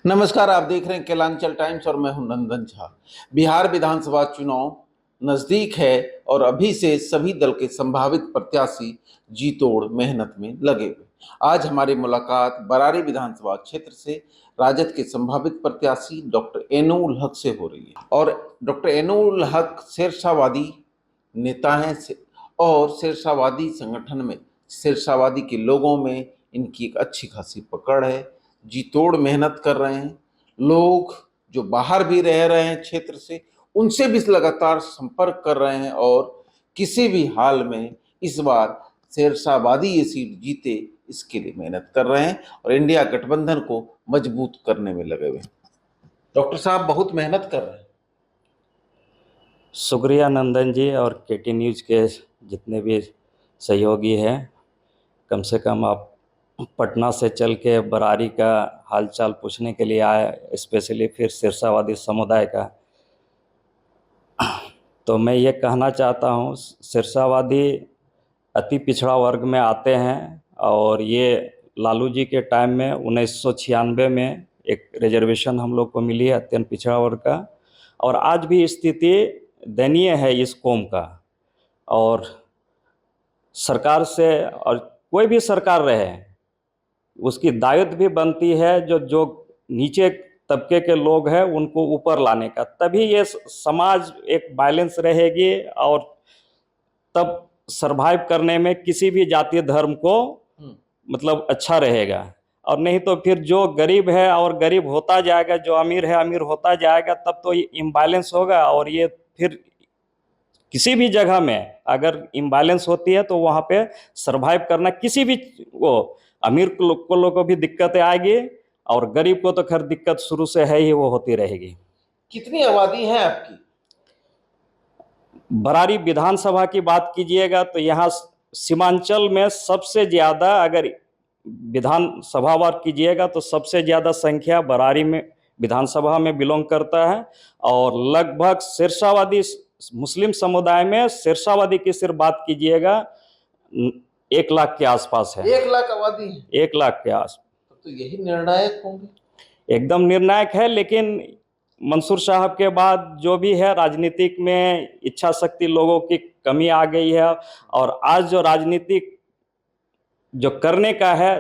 नमस्कार, आप देख रहे हैं केलांचल टाइम्स और मैं हूं नंदन झा। बिहार विधानसभा चुनाव नजदीक है और अभी से सभी दल के संभावित प्रत्याशी जी तोड़ मेहनत में लगे हुए। आज हमारी मुलाकात बरारी विधानसभा क्षेत्र से राजद के संभावित प्रत्याशी डॉक्टर एनुल हक से हो रही है और डॉक्टर एनुल हक शेरशाहवादी नेता हैं और शेरशाहवादी संगठन में शेरशाहवादी के लोगों में इनकी एक अच्छी खासी पकड़ है। जी तोड़ मेहनत कर रहे हैं। लोग जो बाहर भी रह रहे हैं क्षेत्र से, उनसे भी लगातार संपर्क कर रहे हैं और किसी भी हाल में इस बार शेरशाहवादी ये सीट जीते इसके लिए मेहनत कर रहे हैं और इंडिया गठबंधन को मजबूत करने में लगे हुए हैं। डॉक्टर साहब बहुत मेहनत कर रहे हैं। शुक्रिया नंदन जी और केटी न्यूज़ के जितने भी सहयोगी हैं। कम से कम आप पटना से चल के बरारी का हालचाल पूछने के लिए आए, स्पेशली फिर शेरशाहवादी समुदाय का। तो मैं ये कहना चाहता हूँ, शेरशाहवादी अति पिछड़ा वर्ग में आते हैं और ये लालू जी के टाइम में 1996 में एक रिजर्वेशन हम लोग को मिली है अत्यंत पिछड़ा वर्ग का, और आज भी स्थिति दयनीय है इस कौम का। और सरकार से, और कोई भी सरकार रहे, उसकी दायित्व भी बनती है जो जो नीचे तबके के लोग हैं उनको ऊपर लाने का, तभी ये समाज एक बैलेंस रहेगी और तब सरवाइव करने में किसी भी जातीय धर्म को मतलब अच्छा रहेगा। और नहीं तो फिर जो गरीब है और गरीब होता जाएगा, जो अमीर है अमीर होता जाएगा, तब तो ये इम्बैलेंस होगा। और ये फिर किसी भी जगह में अगर इम्बैलेंस होती है तो वहाँ पे सरवाइव करना किसी भी वो अमीर को भी दिक्कतें आएगी और गरीब को तो खैर दिक्कत शुरू से है ही, वो होती रहेगी। कितनी आबादी है आपकी? बरारी विधानसभा की बात कीजिएगा तो यहाँ सीमांचल में सबसे ज़्यादा, अगर विधानसभा वार कीजिएगा तो सबसे ज़्यादा संख्या बरारी में विधानसभा में बिलोंग करता है। और लगभग शेरशाहवादी मुस्लिम समुदाय में शेरशाहवादी की सिर्फ बात कीजिएगा 1 लाख के आसपास है। 1 लाख आबादी है? 1 लाख के आस तो यही निर्णायक होंगे। एकदम निर्णायक है। लेकिन मंसूर साहब के बाद जो भी है, राजनीतिक में इच्छा शक्ति लोगों की कमी आ गई है और आज जो राजनीतिक जो करने का है,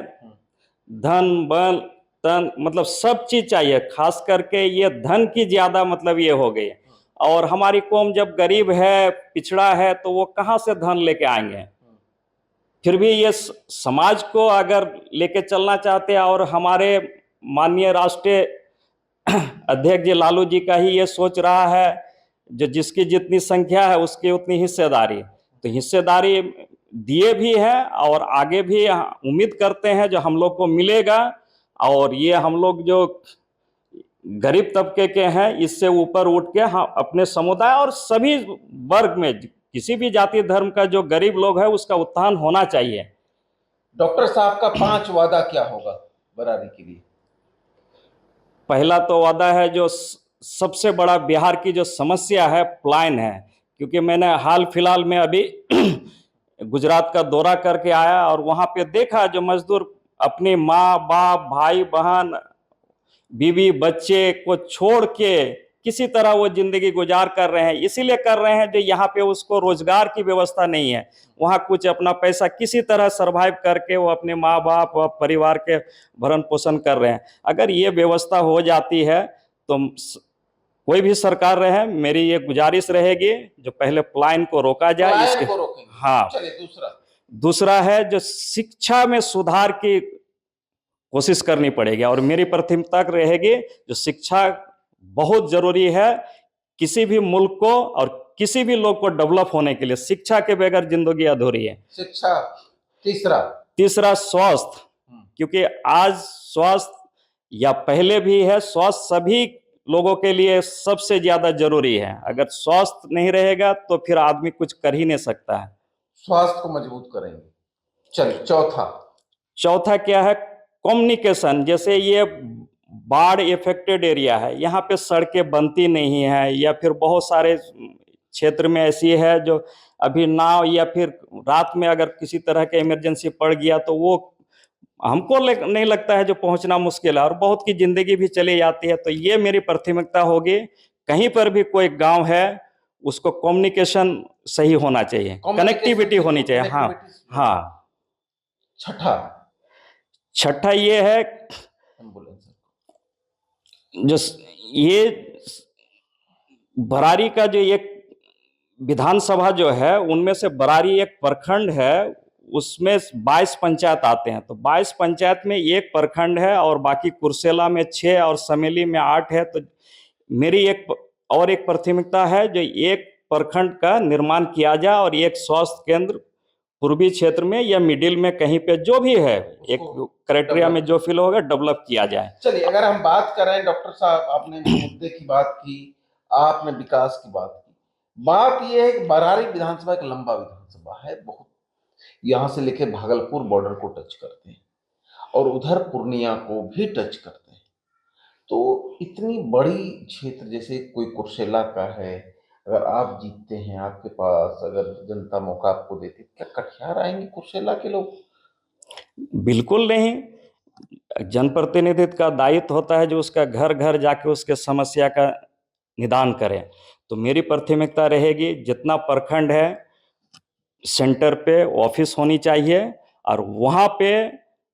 धन बल तन मतलब सब चीज चाहिए, खास करके ये धन की ज्यादा मतलब ये हो गई। और हमारी कौम जब गरीब है पिछड़ा है तो वो कहाँ से धन लेके आएंगे। फिर भी ये समाज को अगर लेके चलना चाहते हैं, और हमारे माननीय राष्ट्रीय अध्यक्ष जी लालू जी का ही ये सोच रहा है, जो जिसकी जितनी संख्या है उसकी उतनी हिस्सेदारी, तो हिस्सेदारी दिए भी है और आगे भी उम्मीद करते हैं जो हम लोग को मिलेगा। और ये हम लोग जो गरीब तबके के हैं इससे ऊपर उठ के हम अपने समुदाय और सभी वर्ग में किसी भी जाति धर्म का जो गरीब लोग है उसका उत्थान होना चाहिए। डॉक्टर साहब का 5 वादा क्या होगा बरारी के लिए? पहला तो वादा है, जो सबसे बड़ा बिहार की जो समस्या है पलायन है, क्योंकि मैंने हाल फिलहाल में अभी गुजरात का दौरा करके आया और वहाँ पे देखा जो मजदूर अपने माँ बाप भाई बहन बीवी बच्चे को छोड़ के किसी तरह वो जिंदगी गुजार कर रहे हैं, इसीलिए कर रहे हैं जो यहाँ पे उसको रोजगार की व्यवस्था नहीं है। वहाँ कुछ अपना पैसा किसी तरह सरवाइव करके वो अपने माँ बाप और परिवार के भरण पोषण कर रहे हैं। अगर ये व्यवस्था हो जाती है तो कोई भी सरकार रहे, मेरी ये गुजारिश रहेगी जो पहले पलायन को रोका जाए। इसके हाँ, चलिए दूसरा है जो शिक्षा में सुधार की कोशिश करनी पड़ेगी और मेरी प्राथमिकता रहेगी जो शिक्षा बहुत जरूरी है किसी भी मुल्क को और किसी भी लोग को डेवलप होने के लिए। शिक्षा के बगैर जिंदगी अधूरी है। शिक्षा। तीसरा स्वास्थ्य, क्योंकि आज स्वास्थ्य या पहले भी है, स्वास्थ्य सभी लोगों के लिए सबसे ज्यादा जरूरी है। अगर स्वास्थ्य नहीं रहेगा तो फिर आदमी कुछ कर ही नहीं सकता है। स्वास्थ्य को मजबूत करेंगे। चलिए चौथा क्या है, कम्युनिकेशन। जैसे ये बाढ़ इफेक्टेड एरिया है, यहाँ पे सड़कें बनती नहीं है, या फिर बहुत सारे क्षेत्र में ऐसी है जो अभी नाव या फिर रात में अगर किसी तरह के इमरजेंसी पड़ गया तो वो हमको नहीं लगता है जो पहुंचना मुश्किल है, और बहुत की जिंदगी भी चली जाती है। तो ये मेरी प्राथमिकता होगी, कहीं पर भी कोई गांव है उसको कम्युनिकेशन सही होना चाहिए, कनेक्टिविटी होनी चाहिए। हाँ हाँ। छठा छठा ये है एम्बुलेंस। जो ये बरारी का जो एक विधानसभा जो है, उनमें से बरारी एक प्रखंड है, उसमें 22 पंचायत आते हैं। तो 22 पंचायत में एक प्रखंड है, और बाकी कुर्सेला में 6 और समेली में 8 है। तो मेरी एक प्राथमिकता है जो एक प्रखंड का निर्माण किया जाए, और एक स्वास्थ्य केंद्र पूर्वी क्षेत्र में या मिडिल में कहीं पे जो भी है, एक क्राइटेरिया में जो फिल होगा डेवलप किया जाए। चलिए, अगर हम बात करें डॉक्टर साहब, आपने मुद्दे की बात की, आपने विकास की बात की। बात यह है कि बरारी विधानसभा एक लंबा विधानसभा है, बहुत, यहाँ से लेके भागलपुर बॉर्डर को टच करते हैं और उधर पूर्णिया को भी टच करते हैं। तो इतनी बड़ी क्षेत्र जैसे कोई कुर्सेला का है, अगर आप जीतते हैं, आपके पास अगर जनता मौका आपको देती, क्या कटिहार आएंगे कुर्सेला के लोग? बिल्कुल नहीं। जनप्रतिनिधित्व का दायित्व होता है जो उसका घर घर जाके उसके समस्या का निदान करें। तो मेरी प्राथमिकता रहेगी, जितना प्रखंड है सेंटर पे ऑफिस होनी चाहिए, और वहाँ पे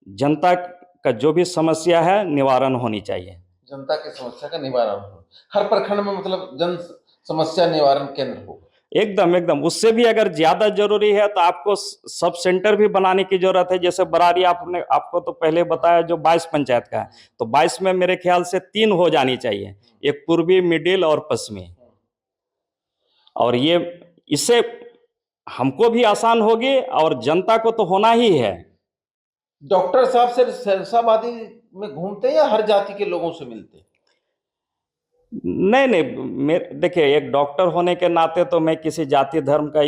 जनता का जो भी समस्या है निवारण होनी चाहिए। जनता की समस्या का निवारण हो हर प्रखंड में, मतलब जन समस्या निवारण केंद्र हो। एकदम एकदम। उससे भी अगर ज्यादा जरूरी है तो आपको सब सेंटर भी बनाने की जरूरत है। जैसे बरारी आपको तो पहले बताया जो 22 पंचायत का है, तो 22 में मेरे ख्याल से 3 हो जानी चाहिए, एक पूर्वी, मिडिल और पश्चिमी। और ये इससे हमको भी आसान होगी और जनता को तो होना ही है। डॉक्टर साहब सिर्फ सिरसाबादी में घूमते हैं या हर जाति के लोगों से मिलते हैं? नहीं नहीं, देखिए, एक डॉक्टर होने के नाते तो मैं किसी जाति धर्म का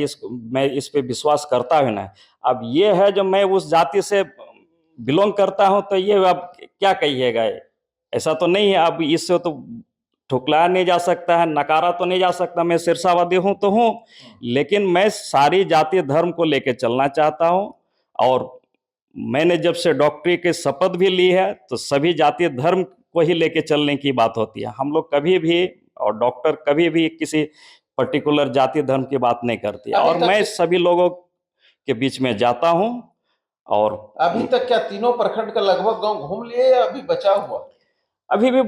मैं इस पे विश्वास करता हूँ ना। अब ये है जब मैं उस जाति से बिलोंग करता हूँ तो ये अब क्या कहिएगा, ऐसा तो नहीं है। अब इससे तो ठुकलाया नहीं जा सकता है, नकारा तो नहीं जा सकता। मैं सिरसावादी हूँ तो हूँ, लेकिन मैं सारी जाति धर्म को लेके चलना चाहता हूँ। और मैंने जब से डॉक्टरी की शपथ भी ली है तो सभी जातीय धर्म को ही लेके चलने की बात होती है। हम लोग कभी भी, और डॉक्टर कभी भी किसी पर्टिकुलर जाति धर्म की बात नहीं करती है। और मैं सभी लोगों के बीच में जाता हूं। और अभी तक क्या तीनों प्रखंड का लगभग गांव घूम लिए या अभी बचा हुआ? अभी भी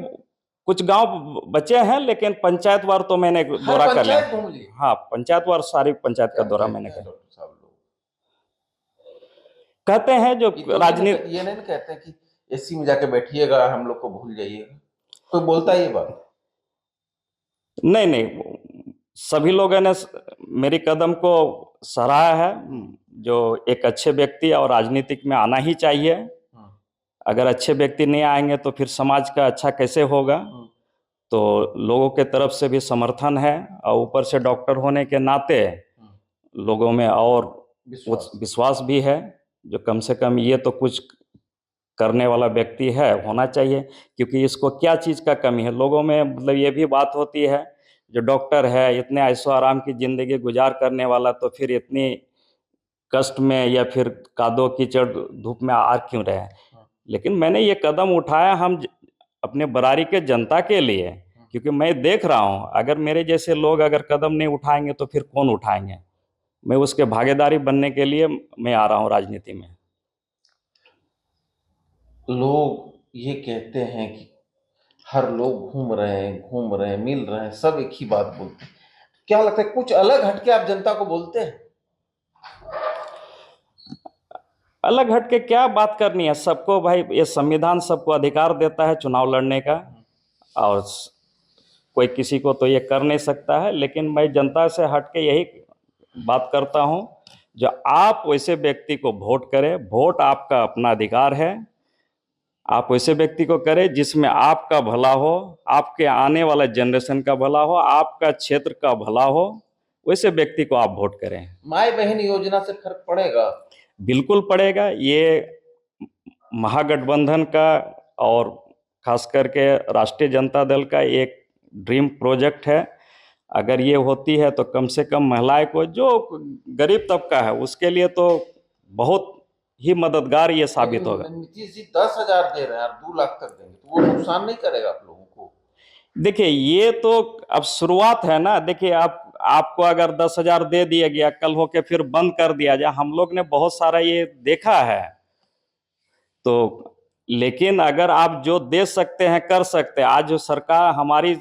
कुछ गांव बचे हैं, लेकिन पंचायत वार तो मैंने दौरा कर लिया। हाँ, पंचायत वार सारी पंचायत का दौरा मैंने कर। कहते हैं जो राजनीति, ये नहीं कहते हैं कि एसी में जाके बैठिएगा, हम लोग को भूल जाइएगा, कोई बोलता है ये बात? नहीं नहीं, सभी लोगों ने मेरी कदम को सराहा है। जो एक अच्छे व्यक्ति और राजनीतिक में आना ही चाहिए। अगर अच्छे व्यक्ति नहीं आएंगे तो फिर समाज का अच्छा कैसे होगा। तो लोगों के तरफ से भी समर्थन है, और ऊपर से डॉक्टर होने के नाते लोगों में और विश्वास भी है, जो कम से कम ये तो कुछ करने वाला व्यक्ति है, होना चाहिए। क्योंकि इसको क्या चीज़ का कमी है लोगों में, मतलब ये भी बात होती है, जो डॉक्टर है इतने ऐशो आराम की ज़िंदगी गुजार करने वाला, तो फिर इतनी कष्ट में या फिर कादो कीचड़ धूप में आ क्यों रहे। लेकिन मैंने ये कदम उठाया अपने बरारी के जनता के लिए, क्योंकि मैं देख रहा हूँ अगर मेरे जैसे लोग अगर कदम नहीं उठाएंगे तो फिर कौन उठाएंगे। मैं उसके भागीदारी बनने के लिए मैं आ रहा हूँ राजनीति में। लोग ये कहते हैं कि हर लोग घूम रहे हैं, मिल रहे हैं, सब एक ही बात बोलते हैं। क्या लगता है कुछ अलग हटके आप जनता को बोलते हैं? अलग हटके क्या बात करनी है? सबको भाई, ये संविधान सबको अधिकार देता है चुनाव लड़ने का, और कोई किसी को तो ये कर नहीं सकता है। लेकिन मैं जनता से हटके यही बात करता हूँ, जो आप वैसे व्यक्ति को वोट करें। वोट आपका अपना अधिकार है। आप वैसे व्यक्ति को करें जिसमें आपका भला हो, आपके आने वाला जनरेशन का भला हो, आपका क्षेत्र का भला हो, वैसे व्यक्ति को आप वोट करें। माई बहन योजना से फर्क पड़ेगा? बिल्कुल पड़ेगा। ये महागठबंधन का और खास करके राष्ट्रीय जनता दल का एक ड्रीम प्रोजेक्ट है। अगर ये होती है तो कम से कम महिलाएं को, जो गरीब तबका है उसके लिए तो बहुत ही मददगार ये साबित होगा। लेकिन नीतीश जी 10,000 दे रहे हैं और 2 लाख तक देंगे, तो वो नुकसान नहीं करेगा आप लोगों को? देखिए ये तो अब शुरुआत है ना। देखिए आपको अगर 10,000 दे दिया गया, कल होके फिर बंद कर दिया जाए, हम लोग ने बहुत सारा ये देखा है। तो लेकिन अगर आप जो दे सकते हैं कर सकते हैं, आज जो सरकार हमारी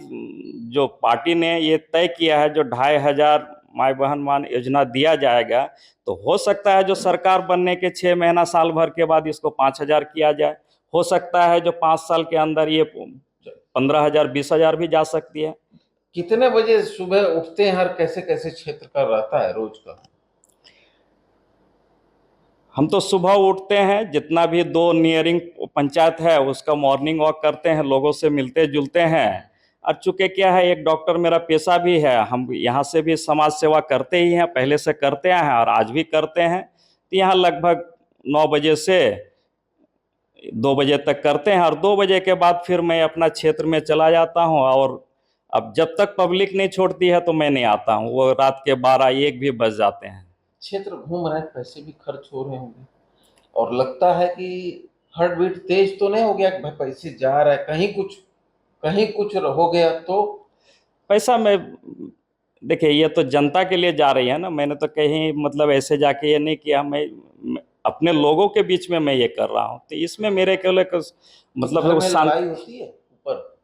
जो पार्टी ने ये तय किया है जो 2,500 माई बहन मान योजना दिया जाएगा, तो हो सकता है जो सरकार बनने के 6 महीना साल भर के बाद इसको 5,000 किया जाए। हो सकता है जो 5 साल के अंदर ये 15,000 20,000 भी जा सकती है। कितने बजे सुबह उठते हैं और कैसे कैसे क्षेत्र का रहता है रोज का? हम तो सुबह उठते हैं, जितना भी 2 नियरिंग पंचायत है उसका मॉर्निंग वॉक करते हैं, लोगों से मिलते जुलते हैं। और चूंकि क्या है, एक डॉक्टर मेरा पेशा भी है, हम यहाँ से भी समाज सेवा करते ही हैं, पहले से करते हैं और आज भी करते हैं। तो यहाँ लगभग 9 बजे से 2 बजे तक करते हैं, और 2 बजे के बाद फिर मैं अपना क्षेत्र में चला जाता हूँ। और अब जब तक पब्लिक नहीं छोड़ती है तो मैं नहीं आता हूँ, वो रात के 12-1 भी बज जाते हैं। क्षेत्र घूम रहे हैं, पैसे भी खर्च हो रहे होंगे, और लगता है कि हार्ट बीट तेज तो नहीं हो गया कि भाई पैसे जा रहा है, कहीं कुछ हो गया तो? पैसा मैं देखिए ये तो जनता के लिए जा रही है ना, मैंने तो कहीं मतलब ऐसे जाके ये नहीं किया। मैं अपने लोगों के बीच में मैं ये कर रहा हूँ, तो इसमें मेरे केवल एक मतलब घर तो में लड़ाई होती है ऊपर?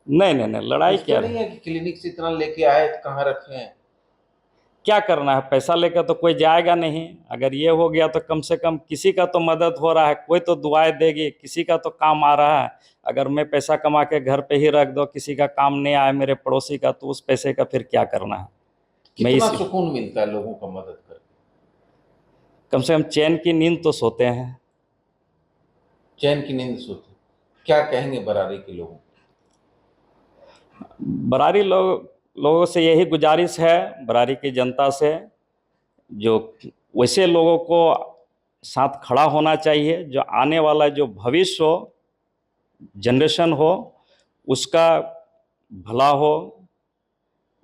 नहीं नहीं नहीं, लड़ाई कुछ क्या तो नहीं है कि क्लिनिक से इतना लेके आए तो कहाँ रखे हैं? क्या करना है, पैसा लेकर तो कोई जाएगा नहीं। अगर ये हो गया तो कम से कम किसी का तो मदद हो रहा है, कोई तो दुआएं देगी, किसी का तो काम आ रहा है। अगर मैं पैसा कमा के घर पे ही रख दो, किसी का काम नहीं आया मेरे पड़ोसी का, तो उस पैसे का फिर क्या करना है। मैं कितना इस सुकून मिलता है लोगों का मदद करके? कम से कम चैन की नींद तो सोते हैं। चैन की नींद सोते? क्या कहेंगे बरारी के लोगों को? बरारी लोगों से यही गुजारिश है, बरारी की जनता से, जो वैसे लोगों को साथ खड़ा होना चाहिए, जो आने वाला जो भविष्य हो, जनरेशन हो, उसका भला हो,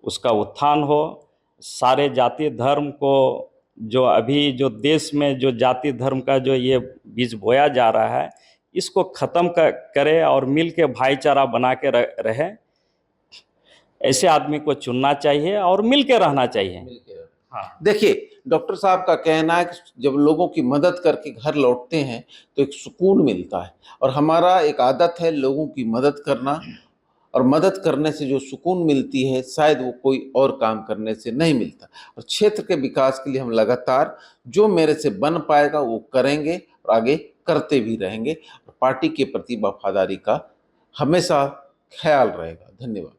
उसका उत्थान हो। सारे जाति धर्म को, जो अभी जो देश में जो जाति धर्म का जो ये बीज बोया जा रहा है, इसको ख़त्म करे और मिल के भाईचारा बना के रहे। ऐसे आदमी को चुनना चाहिए और मिल के रहना चाहिए। मिलके रहे। हाँ। देखिए, डॉक्टर साहब का कहना है कि जब लोगों की मदद करके घर लौटते हैं तो एक सुकून मिलता है, और हमारा एक आदत है लोगों की मदद करना, और मदद करने से जो सुकून मिलती है शायद वो कोई और काम करने से नहीं मिलता। और क्षेत्र के विकास के लिए हम लगातार जो मेरे से बन पाएगा वो करेंगे और आगे करते भी रहेंगे, और पार्टी के प्रति वफादारी का हमेशा ख्याल रहेगा। धन्यवाद।